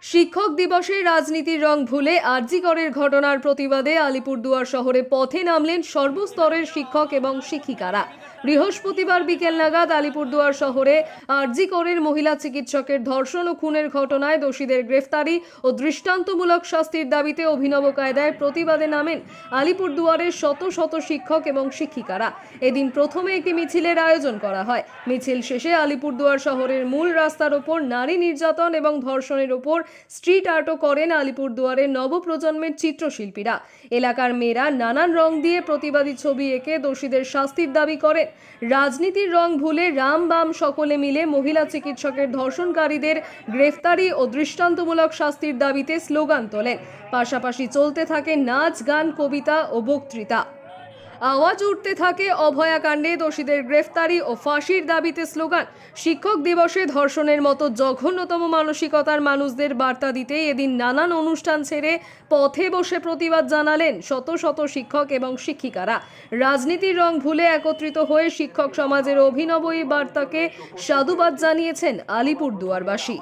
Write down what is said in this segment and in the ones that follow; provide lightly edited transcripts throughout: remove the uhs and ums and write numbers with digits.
শিক্ষক দিবসে রাজনীতির রং ভুলে আরজি করের ঘটনার প্রতিবাদে আলিপুরদুয়ার শহরে পথে নামলেন সর্বস্তরের শিক্ষক এবং শিক্ষিকারা। বৃহস্পতিবার বিকেল নাগাদ আলিপুরদুয়ার শহরে আরজি করের মহিলা চিকিৎসকের ধর্ষণ ও খুনের ঘটনায় দোষীদের গ্রেফতারি ও দৃষ্টান্তমূলক শাস্তির দাবিতে অভিনব কায়দায় প্রতিবাদে নামেন আলিপুরদুয়ারের শত শত শিক্ষক এবং শিক্ষিকারা। এদিন প্রথমে একটি মিছিলের আয়োজন করা হয়। মিছিল শেষে আলিপুরদুয়ার শহরের মূল রাস্তার ওপর নারী নির্যাতন এবং ধর্ষণের ওপর স্ট্রিট আর্টও করেন আলিপুরদুয়ারের নবপ্রজন্মের চিত্রশিল্পীরা। এলাকার মেয়েরা নানান রং দিয়ে প্রতিবাদী ছবি এঁকে দোষীদের শাস্তির দাবি করেন। রাজনীতির রং ভুলে রাম বাম সকলে মিলে মহিলা চিকিৎসকের ধর্ষণকারীদের গ্রেফতারি ও দৃষ্টান্তমূলক শাস্তির দাবিতে স্লোগান তোলেন। পাশাপাশি চলতে থাকে নাচ, গান, কবিতা ও বক্তৃতা। আওয়াজ উঠতে থাকে অভয়াকাণ্ডে দোষীদের গ্রেফতারি ও ফাঁসির দাবিতে স্লোগান। শিক্ষক দিবসে ধর্ষণের মতো জঘন্যতম মানসিকতার মানুষদের বার্তা দিতে এদিন নানান অনুষ্ঠান ছেড়ে পথে বসে প্রতিবাদ জানালেন শত শত শিক্ষক এবং শিক্ষিকারা। রাজনীতির রং ভুলে একত্রিত হয়ে শিক্ষক সমাজের অভিনব এই বার্তাকে সাধুবাদ জানিয়েছেন আলিপুরদুয়ারবাসী।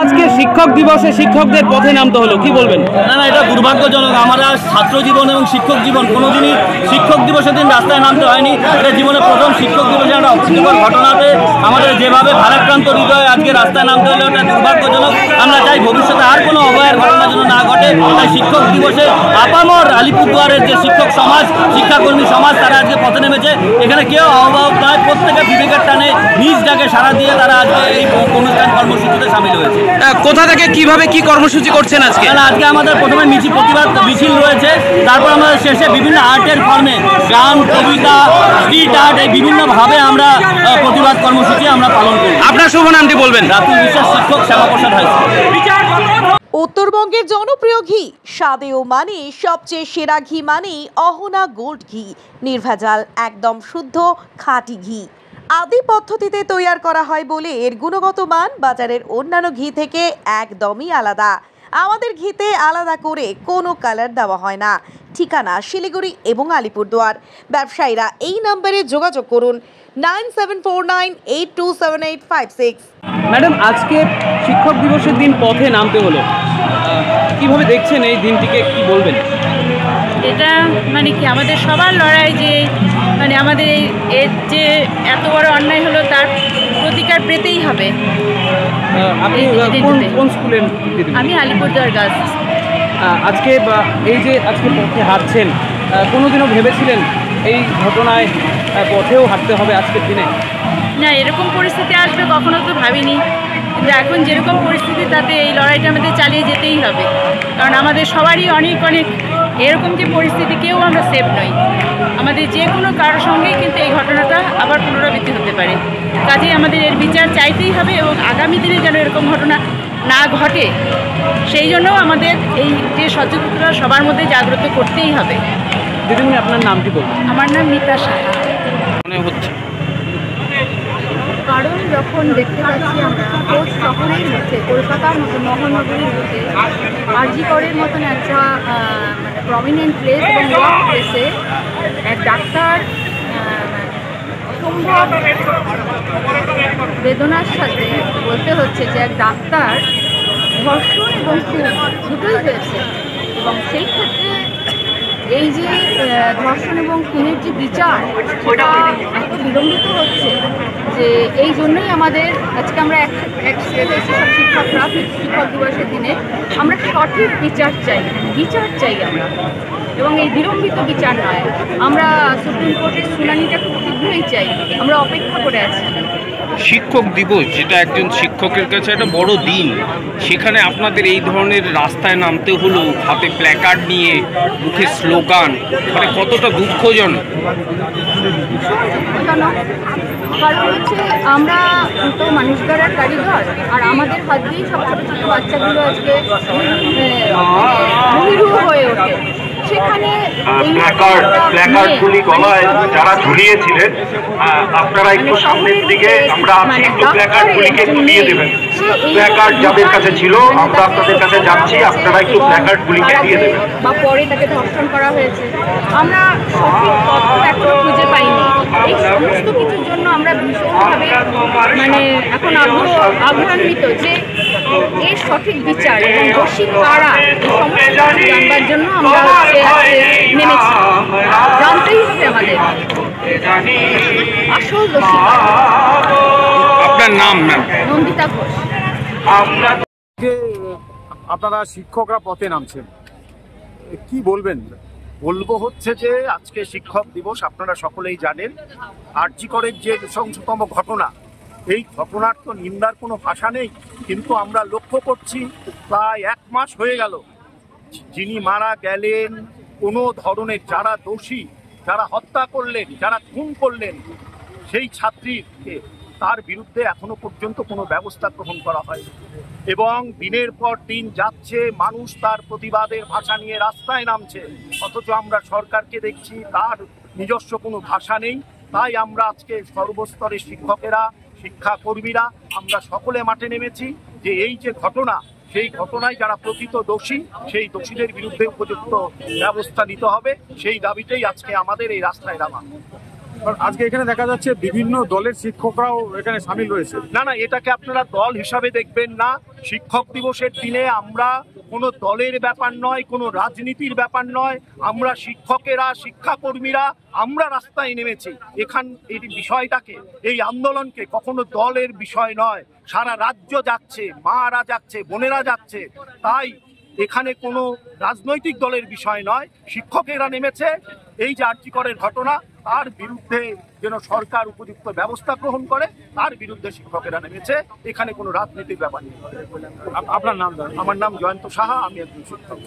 আজকে শিক্ষক দিবসে শিক্ষকদের পথে নামতে হলো, কি বলবেন? না, এটা দুর্ভাগ্যজনক। আমরা ছাত্র জীবন এবং শিক্ষক জীবন কোনোদিনই শিক্ষক দিবসের দিন রাস্তায় নামতে হয়নি। এটা জীবনের প্রথম শিক্ষক দিবসে একটা অপ্রীতিকর ঘটনাতে আমাদের যেভাবে ভারাক্রান্ত হৃদয়ে আজকে রাস্তায় নামতে হলো, এটা দুর্ভাগ্যজনক। আমরা চাই ভবিষ্যতে আর কোনো অভয়ের ঘটনা যেন না ঘটে। তাই শিক্ষক দিবসে আপামর আলিপুরদুয়ারের যে শিক্ষক সমাজ, শিক্ষাকর্মী সমাজ, তারা আজকে পথে নেমেছে। এখানে কেউ অভাব নয়, প্রত্যেকে বিবেকের টানে নিজ ডাকে সাড়া দিয়ে তারা আজকে এই অনুষ্ঠান কর্মসূচিতে সামিল হয়েছে। কোথা থেকে কিভাবে কি কর্মসূচি করছেন আজকে? আজকে আমাদের প্রথমে প্রতিবাদ মিছিল রয়েছে, তারপর আমাদের শেষে বিভিন্ন আর্টের ফর্মে গান, কবিতা, স্ট্রিট আর্ট, এই বিভিন্নভাবে আমরা প্রতিবাদ কর্মসূচি আমরা পালন করি। আপনার শুভ নামটি বলবেন? রাতুল বিশ্বাস, শিক্ষক, সেবা প্রসাদ হাই স্কুল। উত্তরবঙ্গের জনপ্রিয় ঘি স্বাদেও মানে সবচেয়ে সেরা ঘি মানেই অহনা গোল্ড ঘি। নির্ভেজাল, একদম শুদ্ধ খাঁটি ঘি। আদি পদ্ধতিতে তৈরি করা হয় বলে এর গুণগত মান বাজারের অন্যান্য ঘি থেকে একদমই আলাদা। আমাদের ঘিতে আলাদা করে কোনো কালার দেওয়া হয় না। ঠিকানা শিলিগুড়ি এবং আলিপুরদুয়ার। ব্যবসায়ীরা এই নম্বরে যোগাযোগ করুন 9749827856। ম্যাডাম, আজকে শিক্ষক দিবসের দিন পথে নামতে হলো, কিভাবে দেখছেন এই দিনটিকে, কি বলবেন? এটা মানে কি আমাদের সবার লড়াই, যে মানে আমাদের এর যে এত বড় অন্যায় হলো তার প্রতিকার পেতেই হবে। আপনি কোন স্কুলের? আমি আলিপুরদুয়ার গার্লস। আজকে এই যে আজকে পথে হাঁটছেন, কোনোদিনও ভেবেছিলেন এই ঘটনায় পথেও হাঁটতে হবে আজকের দিনে? না, এরকম পরিস্থিতি আসবে কখনো তো ভাবিনি, কিন্তু এখন যেরকম পরিস্থিতি তাতে এই লড়াইটা আমাদের চালিয়ে যেতেই হবে। কারণ আমাদের সবারই অনেক অনেক এরকম যে পরিস্থিতি, কেউ আমরা সেফ নই। আমাদের যে কোনো কারোর সঙ্গেই কিন্তু এই ঘটনাটা আবার পুনরাবৃত্তি হতে পারে। কাজেই আমাদের এর বিচার চাইতেই হবে এবং আগামী দিনে যেন এরকম ঘটনা না ঘটে সেই জন্য আমাদের এই যে সচেতনতা সবার মধ্যে জাগ্রত করতেই হবে। দিদিমণি, আপনার নামটি বলুন। আমার নাম মিতা সাহা। মনে হচ্ছে কারণ যখন দেখতে পাচ্ছি আমরা শহরের মধ্যে, কলকাতার মতো মহানগরীর মধ্যে আরজি করের মতন একটা মানে প্রমিনেন্ট প্লেস এবং ওয়ার্ক প্লেসে এক ডাক্তার অসম্ভব বেদনার সাথে বলতে হচ্ছে যে এক ডাক্তার ধর্ষণ এবং খুন দুটোই হয়েছে। এবং সেই ক্ষেত্রে এই যে ধর্ষণ এবং খুনের যে বিচার, সেটা এত বিলম্বিত হচ্ছে যে এই জন্যই আমাদের আজকে আমরা একসাথে সব শিক্ষকরা শিক্ষক দিবসের দিনে আমরা সঠিক বিচার চাই আমরা, এবং এই বিলম্বিত বিচার নয়। আমরা সুপ্রিম কোর্টের শুনানিটা খুব শীঘ্রই চাই, আমরা অপেক্ষা করে আছি। শিক্ষক দিবস, যেটা একজন শিক্ষকের কাছে একটা বড় দিন, সেখানে আপনাদের এই ধরনের রাস্তায় নামতে হলো, হাতে প্ল্যাকার্ড নিয়ে, মুখে স্লোগান, মানে কতটা দুঃখজনক? কারণ হচ্ছে আমরা তো মানুষ গড়ার কারিগর, আর আমাদের হাত দিয়েই সব ছোটো ছোটো বাচ্চাগুলো আজকে মহিরু হয়ে ওঠে। সেখানে প্ল্যাকার্ডগুলি গলায় যারা ঝুলিয়েছিলেন, আপনারা একটু সামনের দিকে, আমরা আছি, একটু প্ল্যাকার্ডগুলিকে একটু দিয়ে দেবেন। প্ল্যাকার্ড যাদের কাছে ছিল, আমরা আপনাদের কাছে যাচ্ছি, আপনারা একটু প্ল্যাকার্ডগুলিকে দিয়ে দেবেন। বা পরে তাকে ধর্ষণ করা হয়েছে, আমরা সঠিক তথ্য এখনো খুঁজে পাইনি। এই সমস্ত কিছুর জন্য আমরা ভীষণভাবে মানে এখন আগ্রহান্বিত যে এর সঠিক বিচার এবং দোষী কারা এই সমস্ত জানবার জন্য আমরা নেমেছি। জানতেই হবে আমাদের আসল দোষী কারা। আপনার নাম ম্যাম? নন্দিতা ঘোষ। আপনারা শিক্ষকরা পথে নামছেন, কি বলবেন? বলবো হচ্ছে যে আজকে শিক্ষক দিবস, আপনারা সকলেই জানেন আরজি করের যে নৃশংসতম ঘটনা, এই ঘটনার তো নিন্দার কোনো ভাষা নেই, কিন্তু আমরা লক্ষ্য করছি প্রায় 1 মাস হয়ে গেল যিনি মারা গেলেন, কোনো ধরনের যারা দোষী, যারা হত্যা করলেন, যারা খুন করলেন সেই ছাত্রীকে, তার বিরুদ্ধে এখনো পর্যন্ত কোনো ব্যবস্থা গ্রহণ করা হয়নি। এবং দিনের পর দিন যাচ্ছে, মানুষ তার প্রতিবাদের ভাষা নিয়ে রাস্তায় নামছে, অথচ আমরা সরকারকে দেখছি তার নিজস্ব কোনো ভাষা নেই। তাই আমরা আজকে সর্বস্তরের শিক্ষকেরা, শিক্ষাকর্মীরা আমরা সকলে মাঠে নেমেছি যে এই যে ঘটনা, সেই ঘটনায় যারা প্রকৃত দোষী, সেই দোষীদের বিরুদ্ধে উপযুক্ত ব্যবস্থা নিতে হবে, সেই দাবিতেই আজকে আমাদের এই রাস্তায় নামা। আজকে এখানে দেখা যাচ্ছে বিভিন্ন দলের শিক্ষকরাও এখানে সামিল রয়েছে। না, এটাকে আপনারা দল হিসাবে দেখবেন না। শিক্ষক দিবসের দিনে আমরা কোনো দলের ব্যাপার নয়, কোনো রাজনীতির ব্যাপার নয়, আমরা শিক্ষকেরা, শিক্ষাকর্মীরা আমরা রাস্তায় নেমেছি। এই বিষয়টাকে, এই আন্দোলনকে কখনো দলের বিষয় নয়, সারা রাজ্য যাচ্ছে, মারা যাচ্ছে, বোনেরা যাচ্ছে। তাই এখানে কোনো রাজনৈতিক দলের বিষয় নয়, শিক্ষকেরা নেমেছে এই যে আরজি করের ঘটনা, তার বিরুদ্ধে যেন সরকার উপযুক্ত ব্যবস্থা গ্রহণ করে, তার বিরুদ্ধে শিক্ষকেরা নেমেছে। এখানে কোনো রাজনীতির ব্যাপার নেই। আপনার নাম? আমার নাম জয়ন্ত সাহা, আমি একজন শিক্ষক।